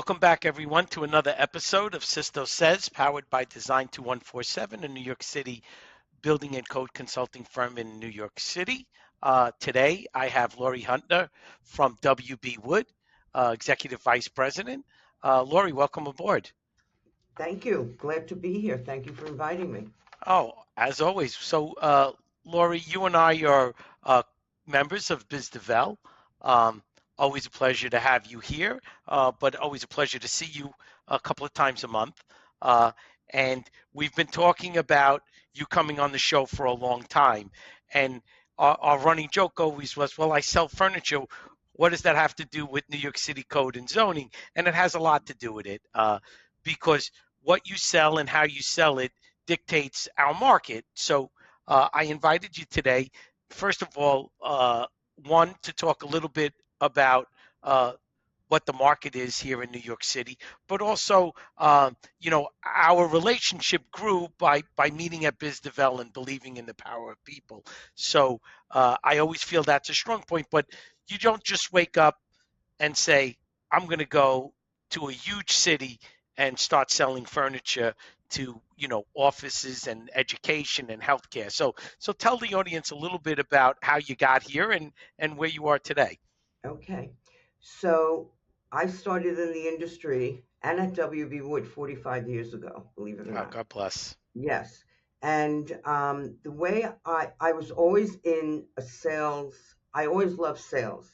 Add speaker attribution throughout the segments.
Speaker 1: Welcome back, everyone, to another episode of Sisto Says, powered by Design 2147, a New York City building and code consulting firm in New York City. Today, I have Laurie Hutner from WB Wood, Executive Vice President. Laurie, welcome aboard.
Speaker 2: Thank you. Glad to be here. Thank you for inviting me.
Speaker 1: Oh, as always. So, Laurie, you and I are members of BizDevel. Um, Always a pleasure to have you here, but always a pleasure to see you a couple of times a month. Uh, and we've been talking about you coming on the show for a long time. And our running joke always was, well, I sell furniture. What does that have to do with New York City code and zoning? And it has a lot to do with it, because what you sell and how you sell it dictates our market. So I invited you today, first of all, one, to talk a little bit about what the market is here in New York City, but also, our relationship grew by meeting at BizDevel and believing in the power of people. So I always feel that's a strong point, but you don't just wake up and say, I'm going to go to a huge city and start selling furniture to, offices and education and healthcare. So tell the audience a little bit about how you got here and where you are today.
Speaker 2: Okay. So I started in the industry and at WB Wood 45 years ago, believe it or
Speaker 1: Oh,
Speaker 2: not.
Speaker 1: God bless.
Speaker 2: Yes. And the way I was always in a sales, I always loved sales.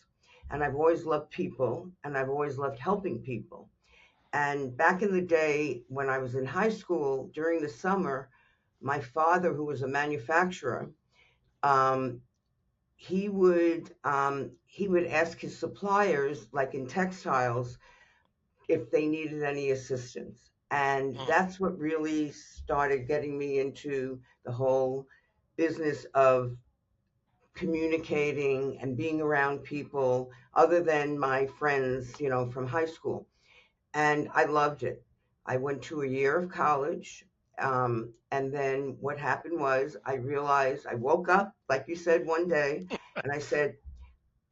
Speaker 2: And I've always loved people. And I've always loved helping people. And back in the day when I was in high school, during the summer, my father, who was a manufacturer, um, he would ask his suppliers, like in textiles, if they needed any assistance. And
Speaker 1: Mm,
Speaker 2: that's what really started getting me into the whole business of communicating and being around people other than my friends, from high school. And I loved it. I went to a year of college. And then what happened was I realized I woke up, like you said, one day, and I said,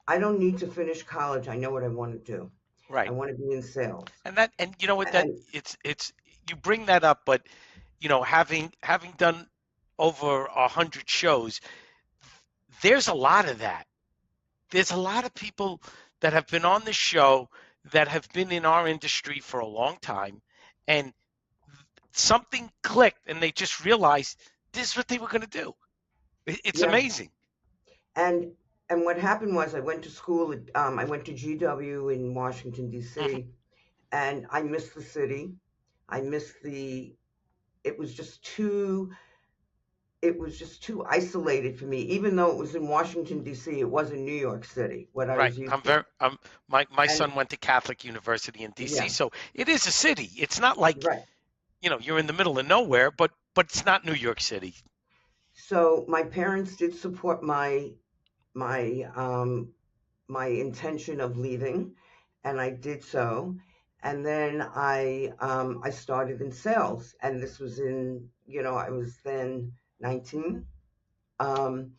Speaker 2: I don't need to finish college. I know what I want to do. I
Speaker 1: right.
Speaker 2: want to be in sales.
Speaker 1: And you know what, that
Speaker 2: And
Speaker 1: it's you bring that up, but having done over 100 shows, there's a lot of that. There's a lot of people that have been on the show that have been in our industry for a long time, and something clicked and they just realized this is what they were going to do. It's
Speaker 2: yeah,
Speaker 1: amazing.
Speaker 2: and and what happened was I went to school. I went to GW in Washington
Speaker 1: Hmm.
Speaker 2: D.C. and I missed the city. I missed the. It was just too. It was just too isolated for me. Even though it was in Washington D.C., it wasn't New York City, what I
Speaker 1: Right.
Speaker 2: was used
Speaker 1: I'm
Speaker 2: to.
Speaker 1: very. My
Speaker 2: And
Speaker 1: son went to Catholic University in D.C.,
Speaker 2: yeah,
Speaker 1: so it is a city. It's not like
Speaker 2: right.
Speaker 1: you're in the middle of nowhere, but it's not New York City.
Speaker 2: So my parents did support my my intention of leaving, and I did so. And then I started in sales, and this was in I was then 19, um,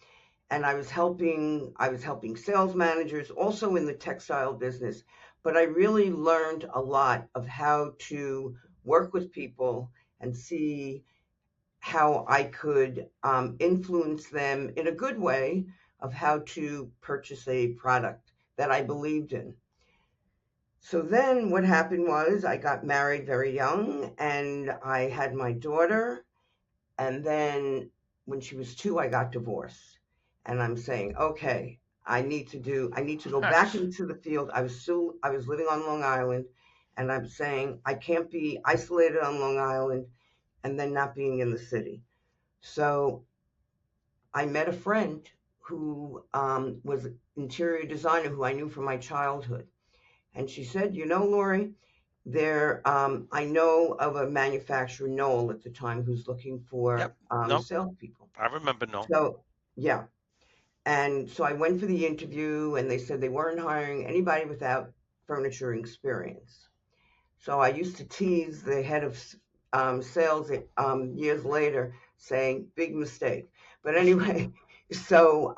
Speaker 2: and I was helping sales managers also in the textile business, but I really learned a lot of how to work with people and see how I could influence them in a good way of how to purchase a product that I believed in. So then what happened was I got married very young and I had my daughter. And then when she was 2, I got divorced. And I'm saying, okay, I need to go back into the field. I was living on Long Island, and I'm saying I can't be isolated on Long Island and then not being in the city. So I met a friend who was an interior designer who I knew from my childhood. And she said, Lori, I know of a manufacturer, Knoll at the time, who's looking
Speaker 1: Yep.
Speaker 2: for
Speaker 1: No,
Speaker 2: salespeople.
Speaker 1: I remember. No.
Speaker 2: So, yeah. And so I went for the interview, and they said they weren't hiring anybody without furniture experience. So I used to tease the head of sales years later, saying, big mistake. But anyway, so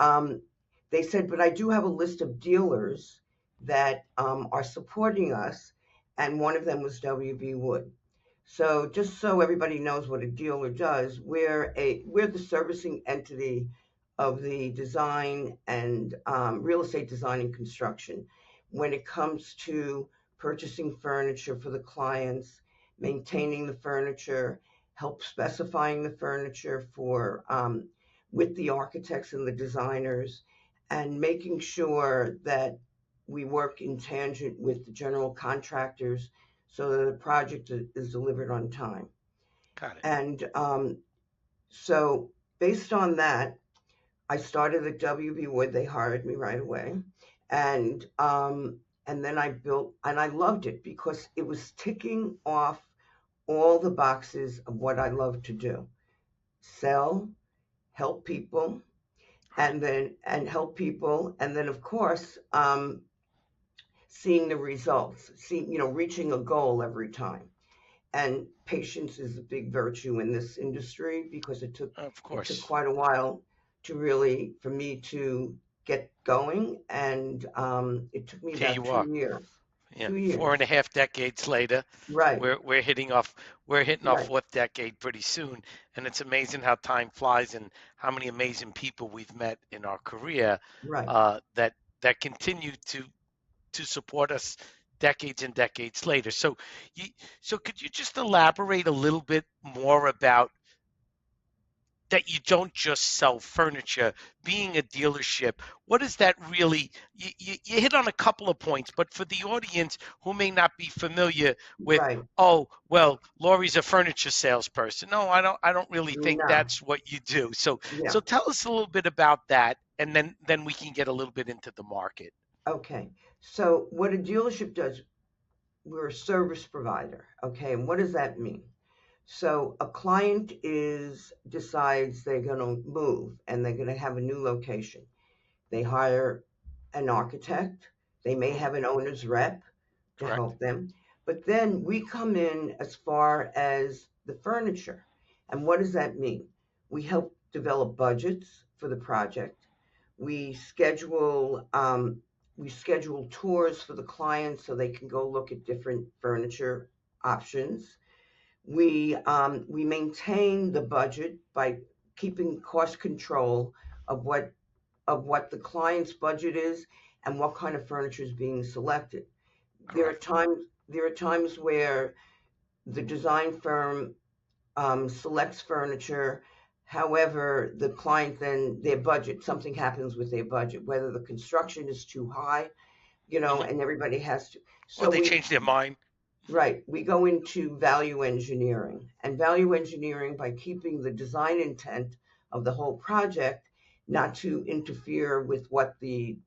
Speaker 2: they said, but I do have a list of dealers that are supporting us, and one of them was WB Wood. So just so everybody knows what a dealer does, we're the servicing entity of the design and real estate design and construction when it comes to purchasing furniture for the clients, maintaining the furniture, help specifying the furniture for with the architects and the designers, and making sure that we work in tangent with the general contractors so that the project is delivered on time.
Speaker 1: Got it.
Speaker 2: And so, based on that, I started at WB Wood. They hired me right away, and then I built, and I loved it because it was ticking off all the boxes of what I love to do: sell, help people,
Speaker 1: Right.
Speaker 2: and help people, and then of course seeing the results, seeing reaching a goal every time. And patience is a big virtue in this industry because
Speaker 1: Of
Speaker 2: it took
Speaker 1: course.
Speaker 2: quite a while to really for me to get going, and it took me
Speaker 1: Here
Speaker 2: about
Speaker 1: you
Speaker 2: two
Speaker 1: are.
Speaker 2: years.
Speaker 1: Yeah.
Speaker 2: 2 years.
Speaker 1: 4.5 decades later,
Speaker 2: Right.
Speaker 1: we're hitting off we're hitting our
Speaker 2: Right.
Speaker 1: fourth decade pretty soon. And it's amazing how time flies and how many amazing people we've met in our career
Speaker 2: Right.
Speaker 1: that continue to support us decades and decades later. You, so could you just elaborate a little bit more about that you don't just sell furniture, being a dealership? What is that really? You hit on a couple of points, but for the audience who may not be familiar with,
Speaker 2: Right.
Speaker 1: oh, well, Laurie's a furniture salesperson. No, I don't really think
Speaker 2: No.
Speaker 1: that's what you do. So
Speaker 2: Yeah.
Speaker 1: so tell us a little bit about that, and then we can get a little bit into the market.
Speaker 2: Okay. So what a dealership does, we're a service provider. Okay. And what does that mean? So a client is decides they're going to move and they're going to have a new location. They hire an architect. They may
Speaker 1: Mhm.
Speaker 2: have an owner's rep to
Speaker 1: Correct.
Speaker 2: help them. But then we come in as far as the furniture. And what does that mean? We help develop budgets for the project. We schedule um, we schedule tours for the clients so they can go look at different furniture options. We maintain the budget by keeping cost control of what the client's budget is and what kind of furniture is being selected. There are
Speaker 1: Correct.
Speaker 2: times there are times where the design firm selects furniture. However, the client then their budget, something happens with their budget, whether the construction is too high,
Speaker 1: Hmm.
Speaker 2: and everybody has to.
Speaker 1: Or
Speaker 2: So
Speaker 1: they change their mind.
Speaker 2: right, we go into value engineering, and value engineering by keeping the design intent of the whole project, not to interfere with what the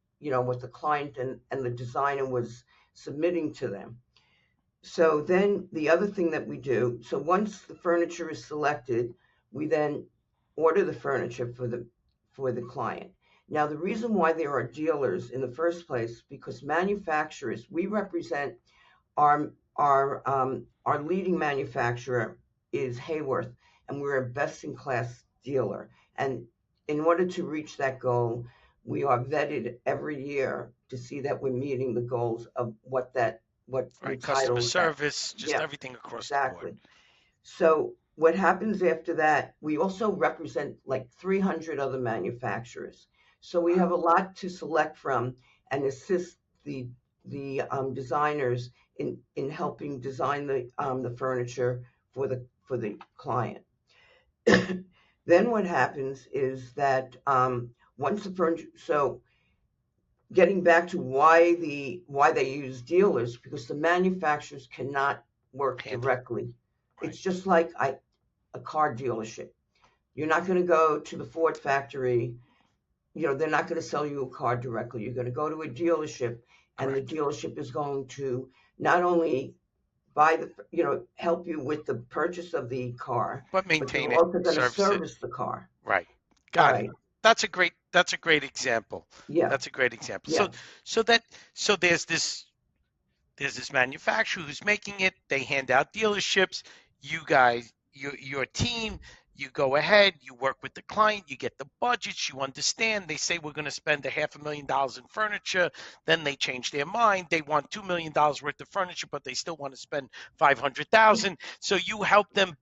Speaker 2: client and the designer was submitting to them. So then the other thing that we do, so once the furniture is selected, we then order the furniture for the client. Now the reason why there are dealers in the first place, because manufacturers, we represent our leading manufacturer is Hayworth, and we're a best in class dealer. And in order to reach that goal, we are vetted every year to see that we're meeting the goals of what the
Speaker 1: Right. Customer
Speaker 2: title is at.
Speaker 1: service, just
Speaker 2: Yeah,
Speaker 1: everything across the board.
Speaker 2: exactly. So what happens after that, we also represent like 300 other manufacturers. So we
Speaker 1: Wow.
Speaker 2: have a lot to select from and assist the designers in helping design the furniture for the client. Then what happens is that once the furniture, so getting back to why they use dealers, because the manufacturers cannot work
Speaker 1: Handle it.
Speaker 2: directly.
Speaker 1: Right.
Speaker 2: It's just like a car dealership. You're not going to go to the Ford factory. They're not going to sell you a car directly. You're going to go to a dealership, and the
Speaker 1: Correct.
Speaker 2: dealership is going to not only help you with the purchase of the car,
Speaker 1: But
Speaker 2: but they're
Speaker 1: maintain it,
Speaker 2: also going to
Speaker 1: service it.
Speaker 2: service the car.
Speaker 1: Right.
Speaker 2: All
Speaker 1: Got it.
Speaker 2: right.
Speaker 1: That's a great example.
Speaker 2: Yeah.
Speaker 1: That's a great example.
Speaker 2: Yeah.
Speaker 1: So that so there's this manufacturer who's making it. They hand out dealerships. You guys, your team, You go ahead, you work with the client, you get the budgets, you understand. They say we're going to spend a $500,000 in furniture. Then they change their mind. They want $2 million worth of furniture, but they still want to spend 500,000. So you help them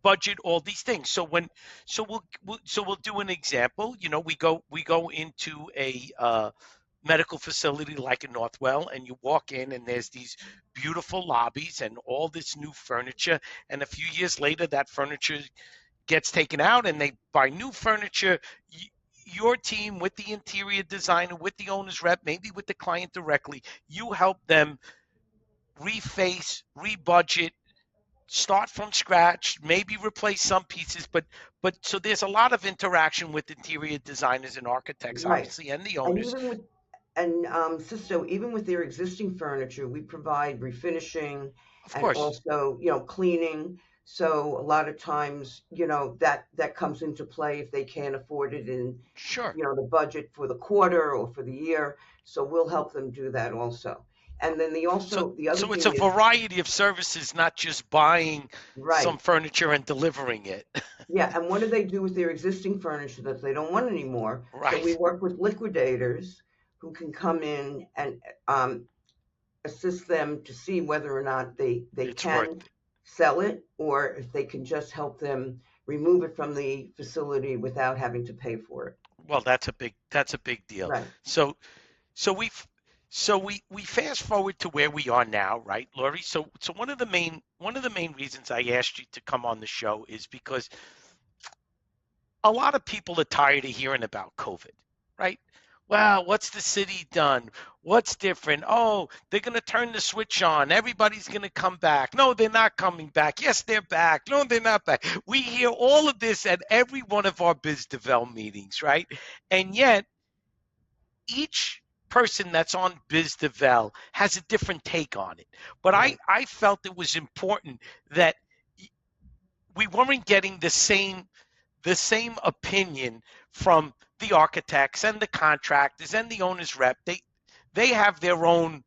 Speaker 1: budget all these things. So we'll do an example. We go into a medical facility like a Northwell, and you walk in, and there's these beautiful lobbies and all this new furniture. And a few years later, that furniture gets taken out, and they buy new furniture. Your team, with the interior designer, with the owner's rep, maybe with the client directly, you help them reface, rebudget, start from scratch, maybe replace some pieces, but so there's a lot of interaction with interior designers and architects,
Speaker 2: Right.
Speaker 1: obviously, and the
Speaker 2: And
Speaker 1: owners.
Speaker 2: even with Sisto, even with their existing furniture, we provide refinishing
Speaker 1: Of
Speaker 2: and
Speaker 1: course,
Speaker 2: also, cleaning. So a lot of times, that comes into play if they can't afford it in,
Speaker 1: sure.
Speaker 2: the budget for the quarter or for the year. So we'll help them do that also. And then
Speaker 1: So
Speaker 2: the other
Speaker 1: so it's a
Speaker 2: thing is,
Speaker 1: variety of services, not just buying some
Speaker 2: right.
Speaker 1: furniture and delivering it.
Speaker 2: Yeah, and what do they do with their existing furniture that they don't want anymore? So we
Speaker 1: Right.
Speaker 2: work with liquidators who can come in and assist them to see whether or not they
Speaker 1: It's worth
Speaker 2: can
Speaker 1: it.
Speaker 2: sell it or if they can just help them remove it from the facility without having to pay for it.
Speaker 1: Well, that's a big deal.
Speaker 2: Right,
Speaker 1: So so we so we fast forward to where we are now, right, Laurie? So one of the main reasons I asked you to come on the show is because a lot of people are tired of hearing about COVID, right? Well, what's the city done? What's different? Oh, they're going to turn the switch on. Everybody's going to come back. No, they're not coming back. Yes, they're back. No, they're not back. We hear all of this at every one of our biz devel meetings, right? And yet, each person that's on biz devel has a different take on it. But I,
Speaker 2: right,
Speaker 1: I felt it was important that we weren't getting the same opinion from the architects and the contractors and the owner's rep. They have their own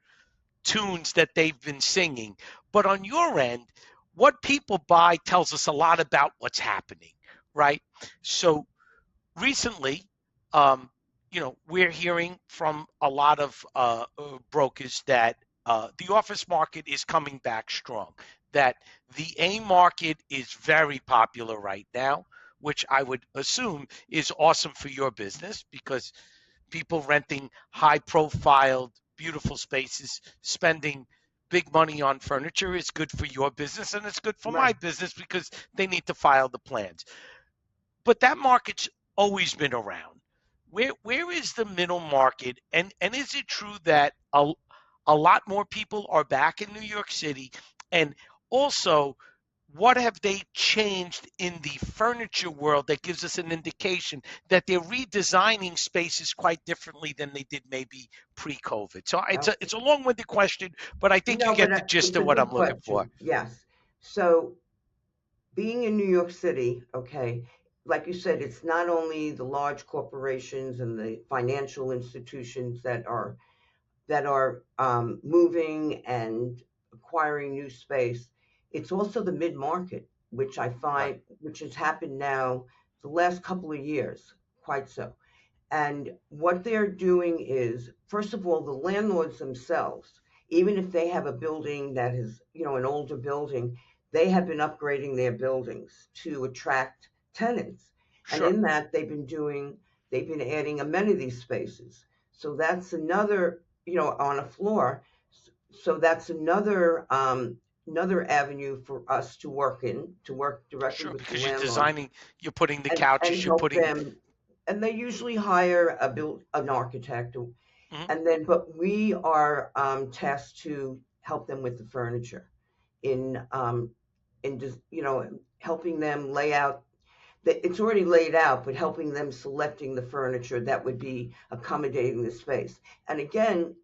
Speaker 1: tunes that they've been singing. But on your end, what people buy tells us a lot about what's happening, right? So recently, um, we're hearing from a lot of brokers that the office market is coming back strong, that the A market is very popular right now, which I would assume is awesome for your business because people renting high profile, beautiful spaces, spending big money on furniture is good for your business and it's good for
Speaker 2: right.
Speaker 1: my business because they need to file the plans. But that market's always been around. Where is the middle market? And is it true that a lot more people are back in New York City? And also, what have they changed in the furniture world that gives us an indication that they're redesigning spaces quite differently than they did maybe pre-COVID? So it's a
Speaker 2: Okay.
Speaker 1: it's a long-winded question, but I think you
Speaker 2: No, but
Speaker 1: get the gist
Speaker 2: it's a
Speaker 1: of what
Speaker 2: good
Speaker 1: I'm looking for.
Speaker 2: question. Yes. So being in New York City, okay, like you said, it's not only the large corporations and the financial institutions that are moving and acquiring new space. It's also the mid market, which I
Speaker 1: Right.
Speaker 2: find, which has happened now the last couple of years, quite so. And what they're doing is, first of all, the landlords themselves, even if they have a building that is, an older building, they have been upgrading their buildings to attract tenants. And
Speaker 1: Sure.
Speaker 2: in that, they've been adding amenity spaces. So that's another, on a floor. So that's another avenue for us to work in, to work directly
Speaker 1: Sure.
Speaker 2: with the
Speaker 1: Because you're
Speaker 2: landlord
Speaker 1: designing, you're putting the
Speaker 2: and
Speaker 1: couches, you're
Speaker 2: help
Speaker 1: putting.
Speaker 2: them. And they usually hire an architect,
Speaker 1: Mhm.
Speaker 2: and then but we are tasked to help them with the furniture in just helping them lay out. It's already laid out, but helping them selecting the furniture that would be accommodating the space. And again,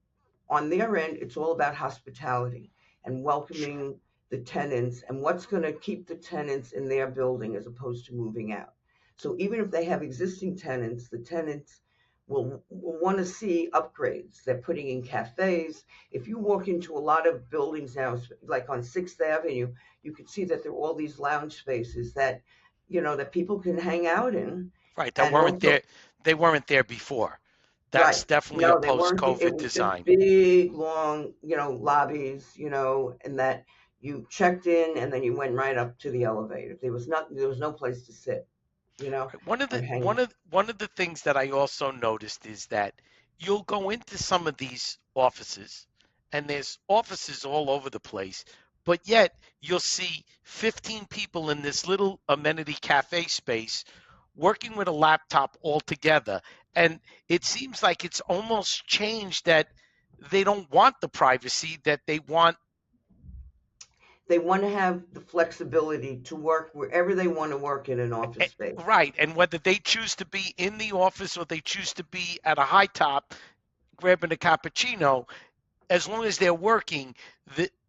Speaker 2: on their end, it's all about hospitality and
Speaker 1: Sure.
Speaker 2: welcoming the tenants and what's going to keep the tenants in their building as opposed to moving out. So even if they have existing tenants, the tenants will want to see upgrades. They're putting in cafes. If you walk into a lot of buildings now, like on 6th Avenue, you can see that there are all these lounge spaces that that people can hang out in.
Speaker 1: Right, that
Speaker 2: And
Speaker 1: weren't there.
Speaker 2: also,
Speaker 1: They weren't there before.
Speaker 2: right.
Speaker 1: That's definitely a
Speaker 2: No, they weren't. It
Speaker 1: post-COVID
Speaker 2: was just
Speaker 1: design.
Speaker 2: big, long, lobbies, and that you checked in and then you went right up to the elevator. There was no place to sit,
Speaker 1: Right. One of
Speaker 2: or
Speaker 1: the
Speaker 2: hang.
Speaker 1: one of the things that I also noticed is that you'll go into some of these offices, and there's offices all over the place, but yet you'll see 15 people in this little amenity cafe space working with a laptop all together. And it seems like it's almost changed that they don't want the privacy, that they want.
Speaker 2: They want to have the flexibility to work wherever they want to work in an office space.
Speaker 1: Right, and whether they choose to be in the office or they choose to be at a high top grabbing a cappuccino, as long as they're working,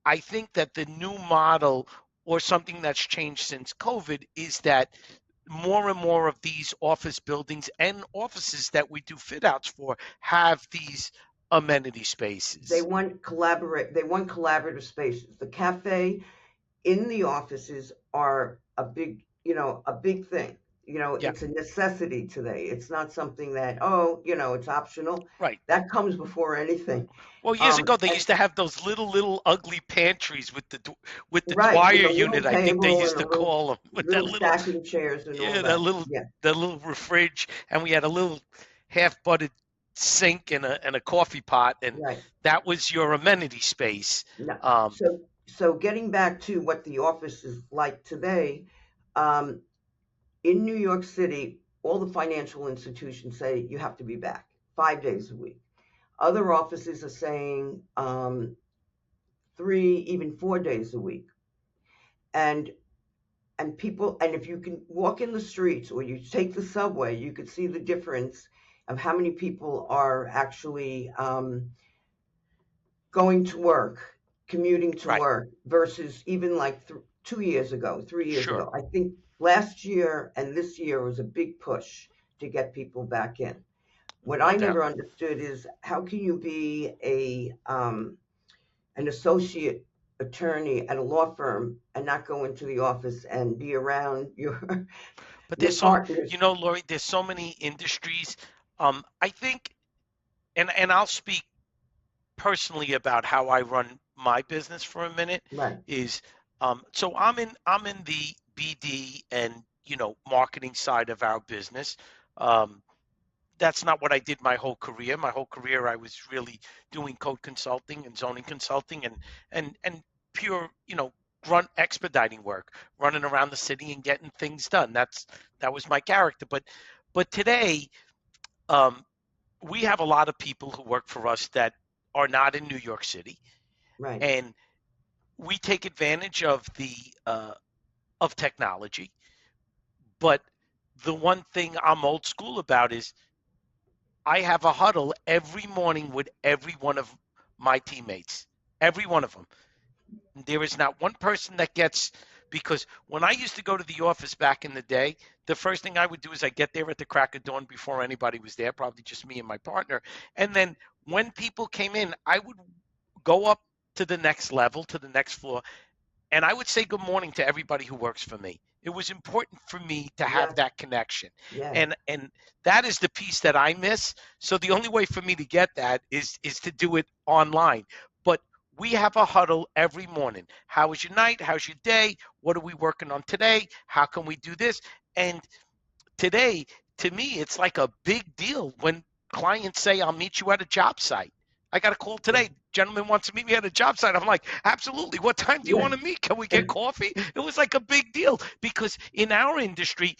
Speaker 1: I think that the new model, or something that's changed since COVID, is that more and more of these office buildings and offices that we do fit outs for have these amenity spaces.
Speaker 2: They want collaborative spaces. The cafe in the offices are a big thing.
Speaker 1: Yeah,
Speaker 2: It's a necessity today. It's not something that, it's optional.
Speaker 1: right.
Speaker 2: That comes before anything.
Speaker 1: Well, years ago they
Speaker 2: And
Speaker 1: used to have those little ugly pantries with the
Speaker 2: right,
Speaker 1: Dwyer
Speaker 2: with a little
Speaker 1: unit. I think they
Speaker 2: table
Speaker 1: used
Speaker 2: and
Speaker 1: to
Speaker 2: a little
Speaker 1: call them with that
Speaker 2: little
Speaker 1: little,
Speaker 2: stacking chairs and all
Speaker 1: yeah,
Speaker 2: that. Yeah,
Speaker 1: that little fridge, and we had a little half buttered sink and a coffee pot, and
Speaker 2: right.
Speaker 1: that was your amenity space.
Speaker 2: No.
Speaker 1: Um,
Speaker 2: So getting back to what the office is like today, um, in New York City, all the financial institutions say you have to be back 5 days a week. Other offices are saying 3, even 4 days a week. And people, and if you can walk in the streets or you take the subway, you could see the difference of how many people are actually going to work, commuting to
Speaker 1: right,
Speaker 2: work versus even like 2 years ago, 3 years
Speaker 1: sure,
Speaker 2: ago. I think last year and this year was a big push to get people back in. What
Speaker 1: no
Speaker 2: I
Speaker 1: doubt.
Speaker 2: never understood is how can you be an associate attorney at a law firm and not go into the office and be around your
Speaker 1: But
Speaker 2: your
Speaker 1: there's so,
Speaker 2: partners.
Speaker 1: Laurie, there's so many industries. I think, and I'll speak personally about how I run my business for a minute.
Speaker 2: Right,
Speaker 1: Is so I'm in the BD and marketing side of our business. Um, that's not what I did my whole career. My whole career I was really doing code consulting and zoning consulting and pure grunt expediting work, running around the city and getting things done. That was my character. But today, um, we have a lot of people who work for us that are not in New York City,
Speaker 2: right,
Speaker 1: and we take advantage of technology. But the one thing I'm old school about is I have a huddle every morning with every one of my teammates, every one of them. There is not one person that gets, because when I used to go to the office back in the day, the first thing I would do is I get there at the crack of dawn before anybody was there, probably just me and my partner. And then when people came in, I would go up to the next level, to the next floor, and I would say good morning to everybody who works for me. It was important for me to have
Speaker 2: yes,
Speaker 1: that connection.
Speaker 2: yes,
Speaker 1: And that is the piece that I miss. So the only way for me to get that is to do it online. But we have a huddle every morning. How was your night? How's your day? What are we working on today? How can we do this? And today, to me, it's like a big deal when clients say, I'll meet you at a job site. I got a call
Speaker 2: yeah,
Speaker 1: today. Gentleman wants to meet me at a job site. I'm like, absolutely. What time do you
Speaker 2: yeah,
Speaker 1: want to meet? Can we get coffee? It was like a big deal because in our industry,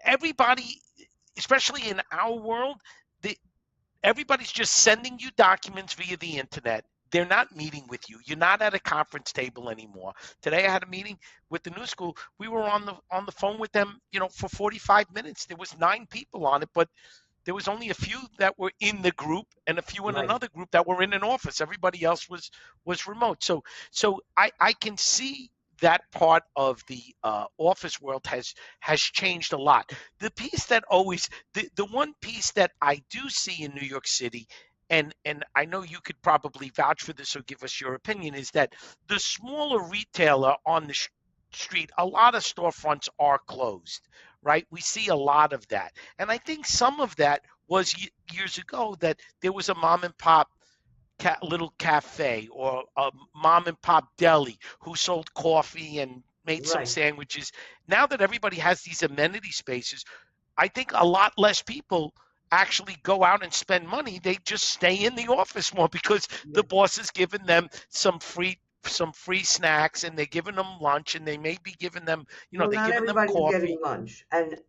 Speaker 1: everybody, especially in our world, the, everybody's just sending you documents via the internet. They're not meeting with you. You're not at a conference table anymore. Today I had a meeting with the new school. We were on the phone with them, for 45 minutes. There was 9 people on it, but there was only a few that were in the group and a few in
Speaker 2: right.
Speaker 1: another group that were in an office. Everybody else was remote. So I can see that part of the office world has changed a lot. The piece that always the one piece that I do see in New York City, and I know you could probably vouch for this or give us your opinion, is that the smaller retailer on the street, a lot of storefronts are closed, right? We see a lot of that. And I think some of that was years ago that there was a mom and pop little cafe or a mom and pop deli who sold coffee and made some
Speaker 2: Right.
Speaker 1: sandwiches. Now that everybody has these amenity spaces, I think a lot less people actually go out and spend money. They just stay in the office more because
Speaker 2: Yeah.
Speaker 1: the boss is giving them some free snacks and they're giving them lunch and they may be giving them,
Speaker 2: Well,
Speaker 1: they're
Speaker 2: not
Speaker 1: giving them
Speaker 2: everybody's getting
Speaker 1: coffee.
Speaker 2: lunch. And,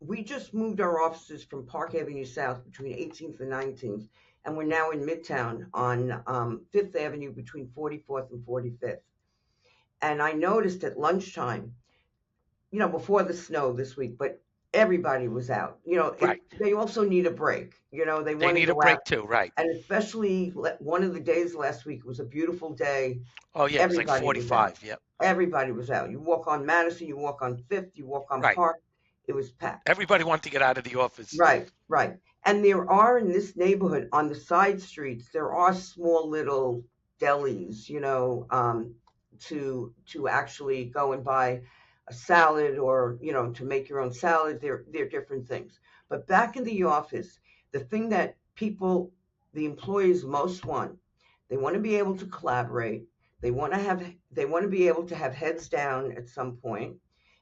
Speaker 2: we just moved our offices from Park Avenue South between 18th and 19th, and we're now in Midtown on 5th Avenue between 44th and 45th. And I noticed at lunchtime, before the snow this week, but everybody was out.
Speaker 1: Right.
Speaker 2: They also need a break. They
Speaker 1: They
Speaker 2: want to
Speaker 1: need a
Speaker 2: go out.
Speaker 1: break too, right?
Speaker 2: And especially one of the days last week was a beautiful day.
Speaker 1: Oh yeah, it was like
Speaker 2: Everybody was out.
Speaker 1: 45. Yep.
Speaker 2: Everybody was out. You walk on Madison, you walk on Fifth, you walk on
Speaker 1: Right.
Speaker 2: Park. It was packed.
Speaker 1: Everybody wanted to get out of the office.
Speaker 2: Right, right. And there are in this neighborhood on the side streets, there are small little delis, to actually go and buy a salad or, to make your own salad. They're different things. But back in the office, the thing that the employees most want, they want to be able to collaborate. They want to be able to have heads down at some point.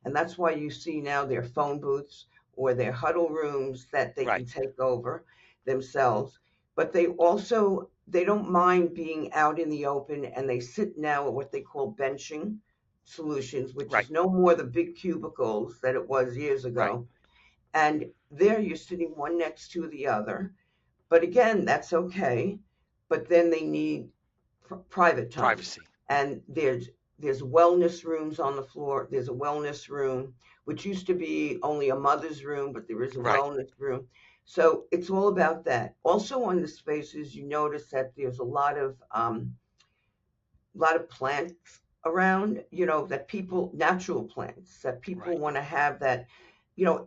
Speaker 2: And that's why you see now their phone booths or their huddle rooms that they can
Speaker 1: Right.
Speaker 2: take over themselves. But they don't mind being out in the open, and they sit now at what they call benching solutions, which
Speaker 1: Right.
Speaker 2: is no more the big cubicles that it was years
Speaker 1: Right.
Speaker 2: ago. And there you're sitting one next to the other. But again, that's okay. But then they need private time.
Speaker 1: Privacy.
Speaker 2: And there's wellness rooms on the floor. There's a wellness room, which used to be only a mother's room, but there is a
Speaker 1: Right.
Speaker 2: wellness room. So it's all about that. Also on the spaces, you notice that there's a lot of plants around, that natural plants that people
Speaker 1: Right.
Speaker 2: want to have that,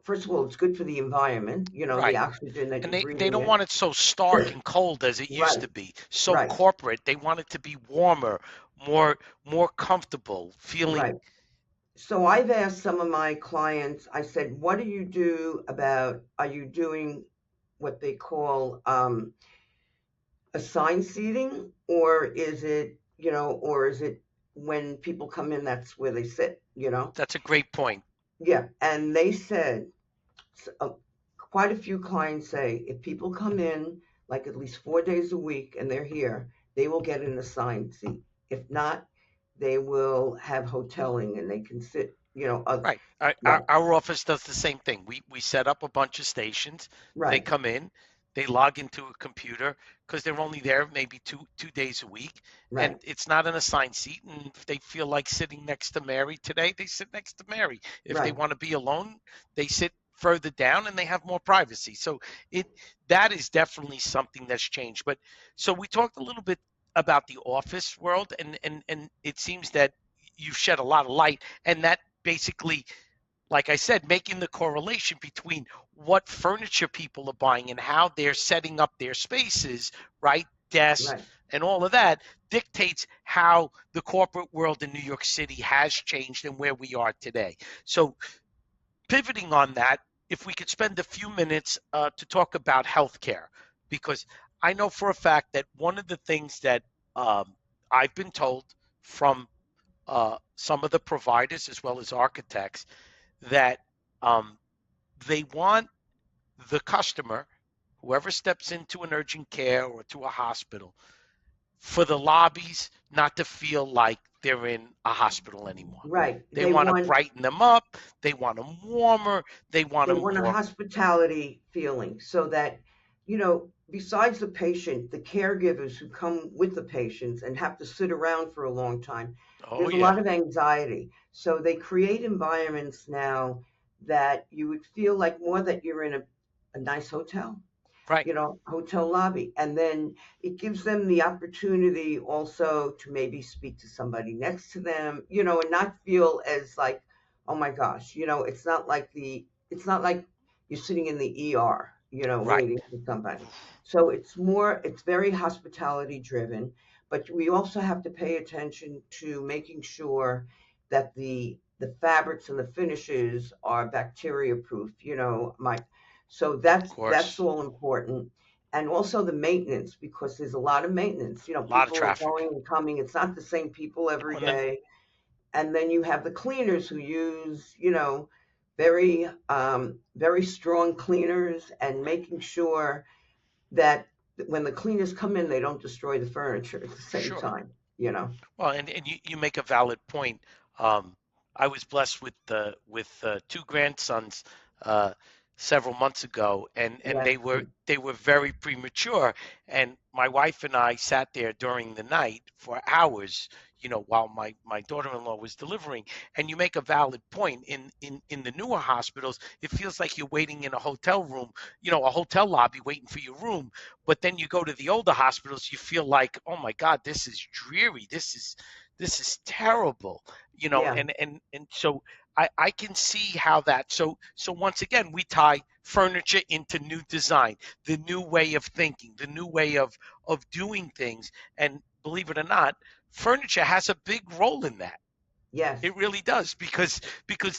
Speaker 2: first of all, it's good for the environment, the
Speaker 1: Right.
Speaker 2: oxygen that
Speaker 1: And
Speaker 2: you're
Speaker 1: they
Speaker 2: breathing
Speaker 1: don't
Speaker 2: in.
Speaker 1: want it so stark and cold as it used
Speaker 2: Right,
Speaker 1: to be. So
Speaker 2: right,
Speaker 1: corporate. They want it to be warmer, more comfortable, feeling
Speaker 2: right. So I've asked some of my clients, I said, what do you do are you doing what they call assigned seating, or is it when people come in, that's where they sit?
Speaker 1: that's a great point.
Speaker 2: Yeah. And they said, uh, quite a few clients say, if people come in like at least 4 days a week and they're here, they will get an assigned seat. If not, they will have hoteling and they can sit,
Speaker 1: Right. Our office does the same thing. We set up a bunch of stations. They
Speaker 2: right,
Speaker 1: come in, they log into a computer because they're only there maybe two days a week, and
Speaker 2: right,
Speaker 1: it's not an assigned seat. And if they feel like sitting next to Mary today, they sit next to Mary. If they
Speaker 2: right,
Speaker 1: want to be alone, they sit further down and they have more privacy. So it that is definitely something that's changed. But so we talked a little bit about the office world, and it seems that you've shed a lot of light, and that basically, like I said, making the correlation between what furniture people are buying and how they're setting up their spaces, right? Desks
Speaker 2: right.
Speaker 1: and all of that dictates how the corporate world in New York City has changed and where we are today. So, pivoting on that, if we could spend a few minutes to talk about healthcare, because I know for a fact that one of the things that I've been told from some of the providers as well as architects that um, they want the customer, whoever steps into an urgent care or to a hospital, for the lobbies not to feel like they're in a hospital anymore.
Speaker 2: Right.
Speaker 1: They
Speaker 2: They
Speaker 1: want to
Speaker 2: want
Speaker 1: brighten them up. They want them warmer. They want
Speaker 2: they
Speaker 1: them
Speaker 2: want a
Speaker 1: more.
Speaker 2: hospitality feeling so that, besides the patient, the caregivers who come with the patients and have to sit around for a long time,
Speaker 1: Oh
Speaker 2: there's a
Speaker 1: yeah,
Speaker 2: lot of anxiety. So they create environments now that you would feel like more that you're in a nice hotel,
Speaker 1: right,
Speaker 2: hotel lobby. And then it gives them the opportunity also to maybe speak to somebody next to them, and not feel as like, oh my gosh, it's not like you're sitting in the ER,
Speaker 1: right,
Speaker 2: waiting for somebody. So it's very hospitality driven, but we also have to pay attention to making sure that the the fabrics and the finishes are bacteria proof. So
Speaker 1: Of
Speaker 2: that's
Speaker 1: course.
Speaker 2: all important. And also the maintenance, because there's a lot of maintenance.
Speaker 1: A lot of
Speaker 2: People are
Speaker 1: traffic.
Speaker 2: going and coming. It's not the same people every
Speaker 1: And then,
Speaker 2: day. And then you have the cleaners who use, very strong cleaners, and making sure that when the cleaners come in, they don't destroy the furniture at the same
Speaker 1: sure.
Speaker 2: time.
Speaker 1: Well, and you make a valid point. Um, I was blessed with two grandsons uh, several months ago, and
Speaker 2: Yes.
Speaker 1: they were very premature. And my wife and I sat there during the night for hours, while my daughter-in-law was delivering. And you make a valid point. In the newer hospitals, it feels like you're waiting in a hotel room, a hotel lobby waiting for your room. But then you go to the older hospitals, you feel like, oh my God, this is dreary. This is terrible.
Speaker 2: Yeah.
Speaker 1: And so I can see how that. So once again, we tie furniture into new design, the new way of thinking, the new way of doing things. And believe it or not, furniture has a big role in that.
Speaker 2: Yes.
Speaker 1: It really does, because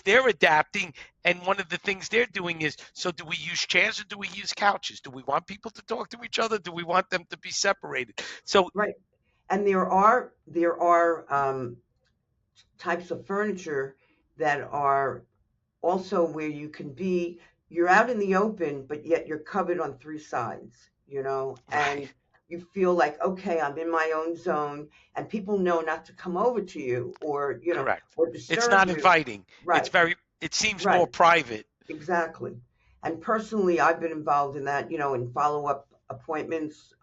Speaker 1: they're adapting, and one of the things they're doing is, so do we use chairs or do we use couches? Do we want people to talk to each other? Do we want them to be separated? So
Speaker 2: Right. And there are types of furniture that are also where you're out in the open, but yet you're covered on three sides,
Speaker 1: right,
Speaker 2: and you feel like, okay, I'm in my own zone, and people know not to come over to you,
Speaker 1: correct.
Speaker 2: or
Speaker 1: It's
Speaker 2: disturb
Speaker 1: not
Speaker 2: you.
Speaker 1: inviting.
Speaker 2: Right,
Speaker 1: It seems more
Speaker 2: right.
Speaker 1: private.
Speaker 2: Exactly. And personally, I've been involved in that, in follow up appointments,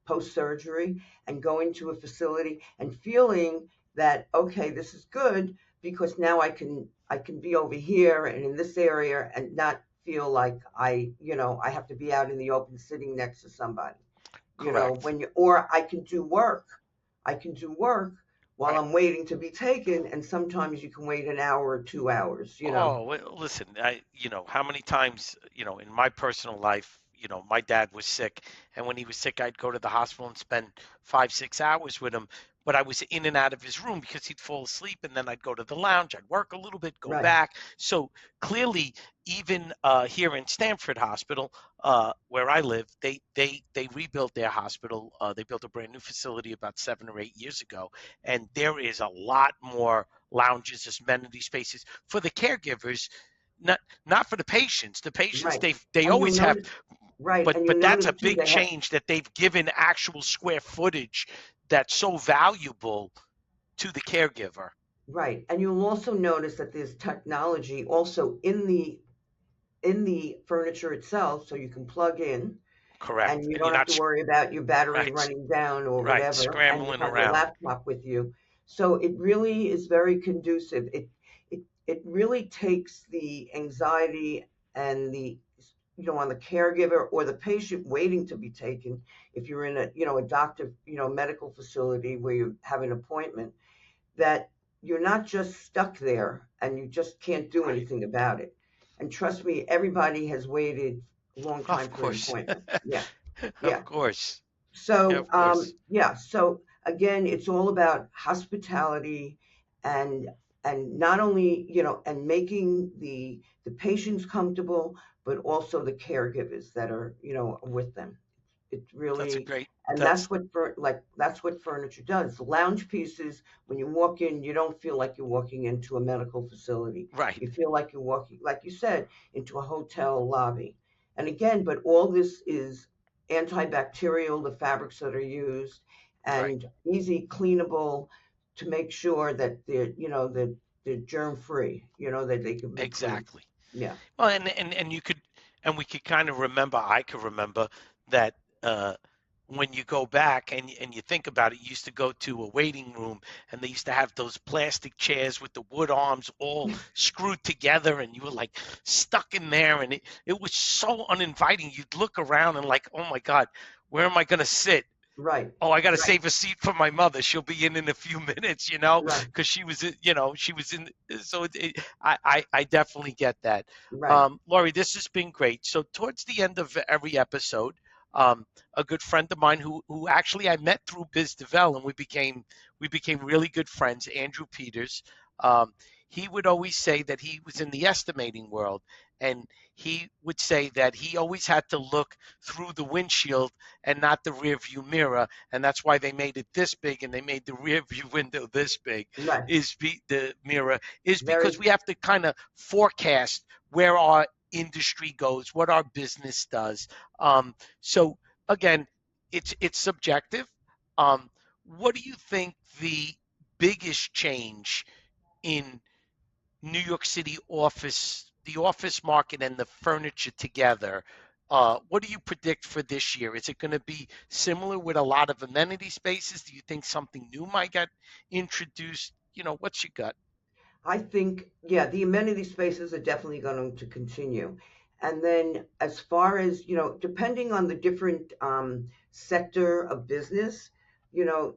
Speaker 2: post surgery, and going to a facility and feeling that, okay, this is good, because now I can be over here and in this area and not feel like I have to be out in the open sitting next to somebody.
Speaker 1: Correct.
Speaker 2: Or I can do work while
Speaker 1: Right.
Speaker 2: I'm waiting to be taken, and sometimes you can wait an hour or 2 hours.
Speaker 1: Oh, well, listen, how many times, in my personal life, my dad was sick, and when he was sick, I'd go to the hospital and spend 5, 6 hours with him. But I was in and out of his room because he'd fall asleep, and then I'd go to the lounge, I'd work a little bit, go
Speaker 2: Right,
Speaker 1: back. So clearly, even here in Stamford Hospital, where I live, they rebuilt their hospital. They built a brand new facility about 7 or 8 years ago, and there is a lot more lounges, amenity spaces for the caregivers, not for the patients. The patients
Speaker 2: right.
Speaker 1: they
Speaker 2: And you'll
Speaker 1: always have,
Speaker 2: notice, right,
Speaker 1: but
Speaker 2: and you'll
Speaker 1: but that's
Speaker 2: notice
Speaker 1: a
Speaker 2: too,
Speaker 1: big change that they've given actual square footage that's so valuable to the caregiver.
Speaker 2: right, and you'll also notice that there's technology also in the furniture itself, so you can plug in, and
Speaker 1: Correct.
Speaker 2: you
Speaker 1: And you're
Speaker 2: don't have
Speaker 1: not
Speaker 2: to worry about your battery
Speaker 1: right,
Speaker 2: running down or
Speaker 1: right,
Speaker 2: whatever, and you
Speaker 1: scrambling
Speaker 2: have your
Speaker 1: around.
Speaker 2: laptop with you. So it really is very conducive. It really takes the anxiety and on the caregiver or the patient waiting to be taken. If you're in a doctor, medical facility where you have an appointment, that you're not just stuck there and you just can't do
Speaker 1: Right.
Speaker 2: anything about it. And trust me, everybody has waited a long
Speaker 1: Of
Speaker 2: time for an
Speaker 1: course.
Speaker 2: appointment. Yeah, yeah.
Speaker 1: Of course. Yeah,
Speaker 2: So,
Speaker 1: of course.
Speaker 2: yeah. So again, it's all about hospitality, and not only and making the patients comfortable, but also the caregivers that are with them. It's
Speaker 1: That's a
Speaker 2: really,
Speaker 1: great
Speaker 2: and
Speaker 1: that's
Speaker 2: that's what furniture does. The lounge pieces, when you walk in, you don't feel like you're walking into a medical facility.
Speaker 1: right.
Speaker 2: You feel like you're walking, like you said, into a hotel lobby. And again, but all this is antibacterial, the fabrics that are used,
Speaker 1: Right.
Speaker 2: and easy cleanable, to make sure that they're germ free, that they can be cleaned.
Speaker 1: Exactly.
Speaker 2: Yeah,
Speaker 1: Well, and you could, and we could kind of remember. I could remember that uh, when you go back and you think about it, you used to go to a waiting room, and they used to have those plastic chairs with the wood arms all screwed together, and you were like stuck in there, and it was so uninviting. You'd look around and like, oh my God, where am I going to sit?
Speaker 2: right,
Speaker 1: Oh, I got to
Speaker 2: right,
Speaker 1: save a seat for my mother. She'll be in a few minutes,
Speaker 2: right,
Speaker 1: because she was in. So I definitely get that.
Speaker 2: right.
Speaker 1: Laurie, this has been great. So towards the end of every episode, um, a good friend of mine who actually I met through BizDevel, and we became really good friends, Andrew Peters. Um, he would always say that he was in the estimating world, and he would say that he always had to look through the windshield and not the rear view mirror, and that's why they made it this big and they made the rear view window this big.
Speaker 2: Right.
Speaker 1: The mirror is
Speaker 2: Very.
Speaker 1: because we have to kind of forecast where our industry goes, what our business does. So again, it's subjective. What do you think biggest change in New York City the office market and the furniture together? What do you predict for this year? Is it going to be similar with a lot of amenity spaces? Do you think something new might get introduced? What's your gut?
Speaker 2: I think, yeah, the amenity spaces are definitely going to continue. And then, as far as, depending on the different sector of business, you know,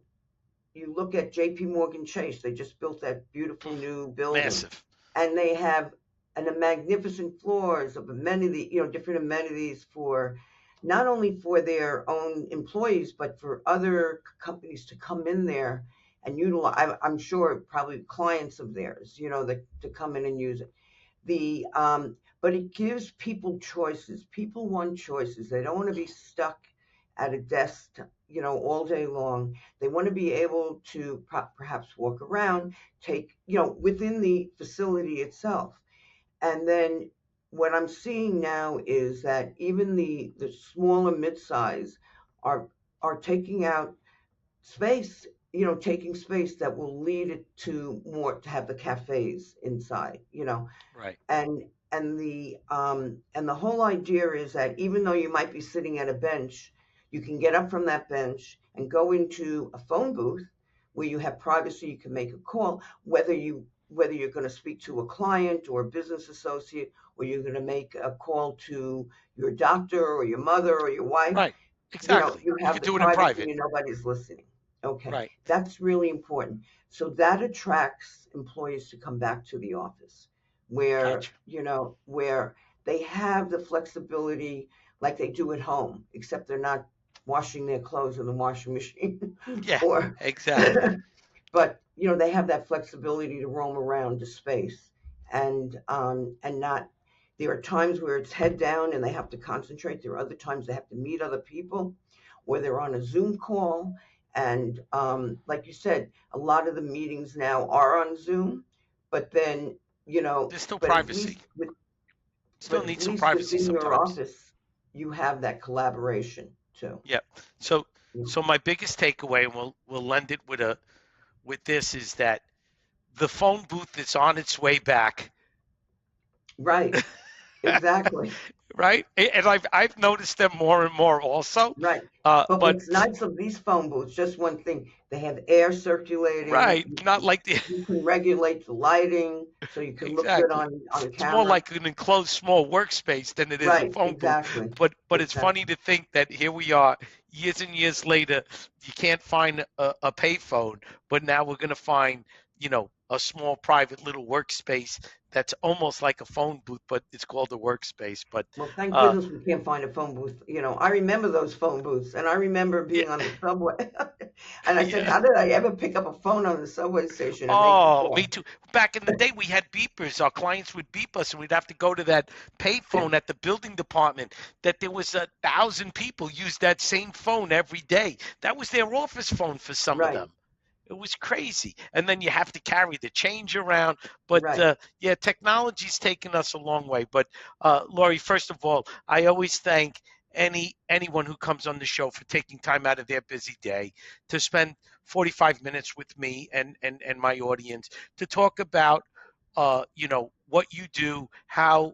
Speaker 2: you look at JP Morgan Chase, they just built that beautiful new building,
Speaker 1: Massive.
Speaker 2: and they have a magnificent floors of amenity, different amenities for not only for their own employees, but for other companies to come in there and utilize. I'm sure probably clients of theirs, that to come in and use it. But it gives people choices. People want choices. They don't want to be stuck at a desk, all day long. They want to be able to perhaps walk around, take, within the facility itself. And then what I'm seeing now is that even the smaller mid-size are are taking out space, taking space that will lead it to more to have the cafes inside,
Speaker 1: Right.
Speaker 2: and and the whole idea is that even though you might be sitting at a bench, you can get up from that bench and go into a phone booth where you have privacy. You can make a call, whether you're going to speak to a client or a business associate, or you're going to make a call to your doctor or your mother or your wife.
Speaker 1: Right. Exactly.
Speaker 2: You
Speaker 1: You
Speaker 2: have
Speaker 1: could
Speaker 2: the
Speaker 1: do it in
Speaker 2: privacy
Speaker 1: private.
Speaker 2: and nobody's listening. Okay,
Speaker 1: Right.
Speaker 2: that's really important. So that attracts employees to come back to the office, where
Speaker 1: Gotcha.
Speaker 2: where they have the flexibility like they do at home, except they're not washing their clothes in the washing machine,
Speaker 1: Yeah.
Speaker 2: or
Speaker 1: Exactly.
Speaker 2: but they have that flexibility to roam around the space, and not. There are times where it's head down and they have to concentrate. There are other times they have to meet other people, or they're on a Zoom call. And like you said, a lot of the meetings now are on Zoom, but then
Speaker 1: There's still
Speaker 2: but at
Speaker 1: privacy.
Speaker 2: least with
Speaker 1: Still
Speaker 2: but at
Speaker 1: need some
Speaker 2: least
Speaker 1: privacy
Speaker 2: within your
Speaker 1: sometimes.
Speaker 2: office, you have that collaboration too.
Speaker 1: Yeah. So
Speaker 2: Yeah.
Speaker 1: so my biggest takeaway, and we'll lend it with this, is that the phone booth is on its way back.
Speaker 2: Right. Exactly.
Speaker 1: Right? And I've noticed them more and more also.
Speaker 2: Right. But
Speaker 1: But
Speaker 2: what's nice of these phone booths, just one thing, they have air circulating.
Speaker 1: right, not like the
Speaker 2: You can regulate the lighting so you can look good
Speaker 1: exactly.
Speaker 2: on
Speaker 1: It's more
Speaker 2: camera.
Speaker 1: like an enclosed small workspace than it is a
Speaker 2: Right,
Speaker 1: phone booth.
Speaker 2: exactly.
Speaker 1: But it's funny
Speaker 2: Exactly.
Speaker 1: to think that here we are, years and years later, you can't find a payphone, but now we're gonna find, a small private little workspace that's almost like a phone booth, but it's called a workspace. But
Speaker 2: Well, thank
Speaker 1: uh,
Speaker 2: goodness we can't find a phone booth. I remember those phone booths, and I remember
Speaker 1: yeah,
Speaker 2: being on the subway. And I said,
Speaker 1: yeah.
Speaker 2: how did I ever pick up a phone on the subway station and make the
Speaker 1: Oh, me
Speaker 2: call?
Speaker 1: too. Back in the day, we had beepers. Our clients would beep us, and we'd have to go to that payphone at the building department. That there was 1,000 people use that same phone every day. That was their office phone for some of
Speaker 2: Right,
Speaker 1: them. It was crazy. And then you have to carry the change around. But
Speaker 2: right.
Speaker 1: yeah, technology's taken us a long way. But Laurie, first of all, I always thank anyone who comes on the show for taking time out of their busy day to spend 45 minutes with me and my audience to talk about what you do, how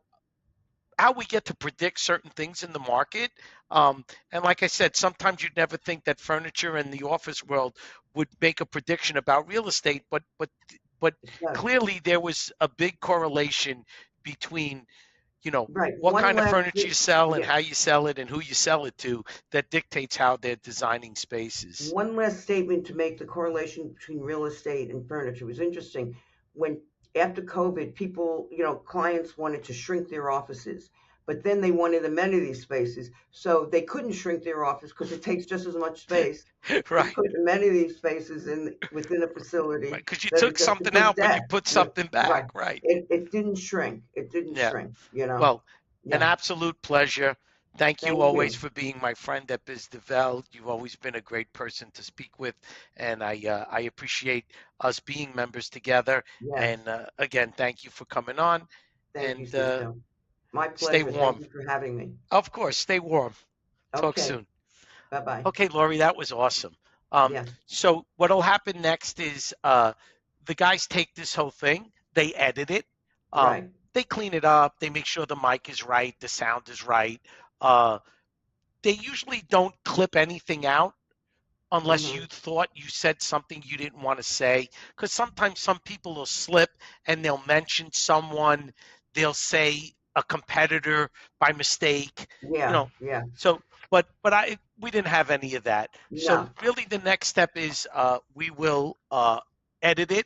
Speaker 1: we get to predict certain things in the market. And like I said, sometimes you'd never think that furniture and the office world would make a prediction about real estate, but
Speaker 2: It does.
Speaker 1: clearly there was a big correlation between
Speaker 2: Right.
Speaker 1: what
Speaker 2: One
Speaker 1: kind of
Speaker 2: last
Speaker 1: furniture
Speaker 2: thing.
Speaker 1: you sell and
Speaker 2: Yeah.
Speaker 1: how you sell it and who you sell it to that dictates how they're designing spaces.
Speaker 2: One last statement to make the correlation between real estate and furniture was interesting. When after COVID, people, clients wanted to shrink their offices, but then they wanted amenity spaces. So they couldn't shrink their office because it takes just as much space to
Speaker 1: Right.
Speaker 2: put amenity spaces within a
Speaker 1: Right.
Speaker 2: facility
Speaker 1: Because you
Speaker 2: than it
Speaker 1: took
Speaker 2: does to
Speaker 1: something
Speaker 2: put
Speaker 1: out, but you
Speaker 2: desks.
Speaker 1: put
Speaker 2: You know,
Speaker 1: something
Speaker 2: right.
Speaker 1: back. Right.
Speaker 2: It didn't shrink. It didn't
Speaker 1: Yeah.
Speaker 2: shrink, you know.
Speaker 1: Well, an
Speaker 2: Yeah.
Speaker 1: absolute pleasure. Thank you
Speaker 2: Thank
Speaker 1: always
Speaker 2: you.
Speaker 1: for being my friend at BizDevel. You've always been a great person to speak with, and I appreciate us being members together.
Speaker 2: Yes.
Speaker 1: And again, thank you for coming on,
Speaker 2: Thank you,
Speaker 1: and
Speaker 2: Sisto. My
Speaker 1: stay
Speaker 2: pleasure. Thank
Speaker 1: warm.
Speaker 2: you for having me.
Speaker 1: Of course, stay warm. Talk
Speaker 2: Okay.
Speaker 1: soon.
Speaker 2: Bye-bye.
Speaker 1: Okay, Laurie, that was awesome. Um,
Speaker 2: Yes.
Speaker 1: so what'll happen next is the guys take this whole thing, they edit it,
Speaker 2: Right.
Speaker 1: they clean it up, they make sure the mic is right, the sound is right. Uh, they usually don't clip anything out unless you
Speaker 2: Mm-hmm.
Speaker 1: thought you said something you didn't want to say. Because sometimes some people will slip and they'll mention someone, they'll say a competitor by mistake, you
Speaker 2: Yeah.
Speaker 1: know.
Speaker 2: Yeah.
Speaker 1: So, but we didn't have any of that. So
Speaker 2: No.
Speaker 1: really, the next step is we will edit it,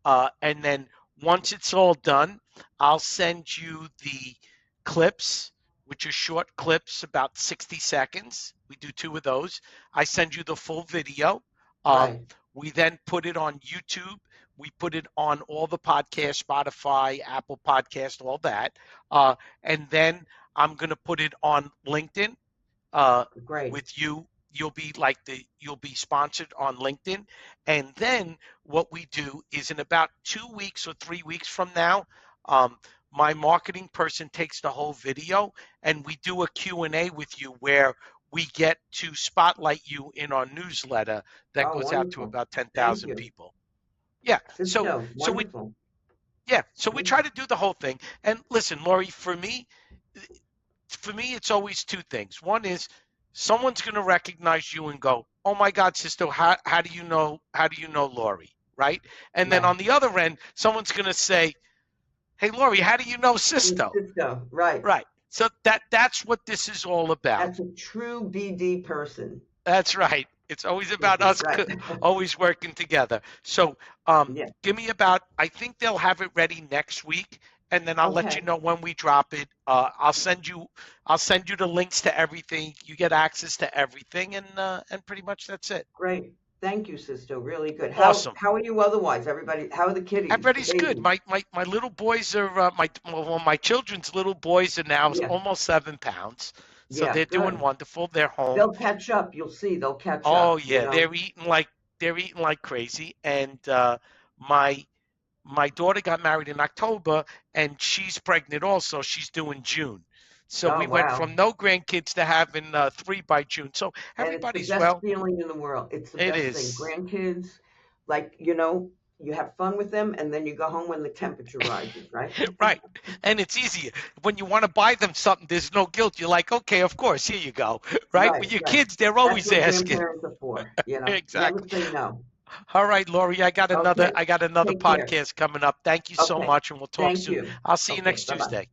Speaker 1: and then once it's all done, I'll send you the clips, which are short clips, about 60 seconds. We do two of those. I send you the full video. Um,
Speaker 2: Right.
Speaker 1: we then put it on YouTube. We put it on all the podcasts, Spotify, Apple Podcast, all that. And then I'm going to put it on LinkedIn uh,
Speaker 2: Great.
Speaker 1: with you. You'll be sponsored on LinkedIn. And then what we do is in about 2 weeks or 3 weeks from now, um, my marketing person takes the whole video and we do a Q&A with you where we get to spotlight you in our newsletter that
Speaker 2: Oh,
Speaker 1: goes out to
Speaker 2: wonderful.
Speaker 1: about
Speaker 2: Thank
Speaker 1: 10,000
Speaker 2: you.
Speaker 1: people. Yeah. So
Speaker 2: Sisto,
Speaker 1: so we
Speaker 2: wonderful.
Speaker 1: yeah, so we
Speaker 2: Thank
Speaker 1: try to do the whole thing. And listen, Laurie, for me, it's always two things. One is someone's going to recognize you and go, "Oh my God, Sisto, how do you know? How do you know Laurie?" Right? And then
Speaker 2: Right.
Speaker 1: on the other end, someone's going to say, "Hey, Laurie, how do you know Sisto?"
Speaker 2: Sisto, right.
Speaker 1: Right. So that's what this is all about.
Speaker 2: That's a true BD person.
Speaker 1: That's right. It's always about us
Speaker 2: Right.
Speaker 1: always working together. So
Speaker 2: Yeah.
Speaker 1: give me about, I think they'll have it ready next week, and then I'll let you
Speaker 2: Okay.
Speaker 1: know when we drop it. I'll send you the links to everything. You get access to everything, and pretty much that's it.
Speaker 2: Great. Thank you, Sisto. Really good.
Speaker 1: Awesome.
Speaker 2: How are you otherwise? Everybody, how are the kiddies, the
Speaker 1: Everybody's good.
Speaker 2: babies?
Speaker 1: My little boys are my children's little boys are now
Speaker 2: Yeah.
Speaker 1: almost 7 pounds, so
Speaker 2: Yeah.
Speaker 1: they're doing
Speaker 2: Good.
Speaker 1: wonderful. They're home.
Speaker 2: They'll catch up. You'll see. They'll catch
Speaker 1: Oh
Speaker 2: up, you
Speaker 1: yeah,
Speaker 2: know.
Speaker 1: they're eating like crazy. And my my daughter got married in October, and she's pregnant also. She's due in June. So
Speaker 2: Oh,
Speaker 1: we went
Speaker 2: wow.
Speaker 1: from no grandkids to having three by June. So
Speaker 2: And it's the
Speaker 1: everybody's
Speaker 2: best
Speaker 1: well.
Speaker 2: feeling in the world. It's the
Speaker 1: It
Speaker 2: best thing.
Speaker 1: is.
Speaker 2: Grandkids, like, you have fun with them and then you go home when the temperature rises, right?
Speaker 1: Right. And it's easier. When you want to buy them something, there's no guilt. You're like, okay, of course, here you go. Right?
Speaker 2: Right,
Speaker 1: With your
Speaker 2: right.
Speaker 1: kids, they're
Speaker 2: That's
Speaker 1: always
Speaker 2: what
Speaker 1: asking.
Speaker 2: grandparents are for, Never
Speaker 1: Exactly.
Speaker 2: say no.
Speaker 1: All right, Lori,
Speaker 2: Okay.
Speaker 1: I got another
Speaker 2: Take care.
Speaker 1: podcast coming up. Thank you so
Speaker 2: Okay.
Speaker 1: much, and we'll talk
Speaker 2: Thank
Speaker 1: soon.
Speaker 2: you.
Speaker 1: I'll see you
Speaker 2: Okay.
Speaker 1: next
Speaker 2: Bye-bye.
Speaker 1: Tuesday.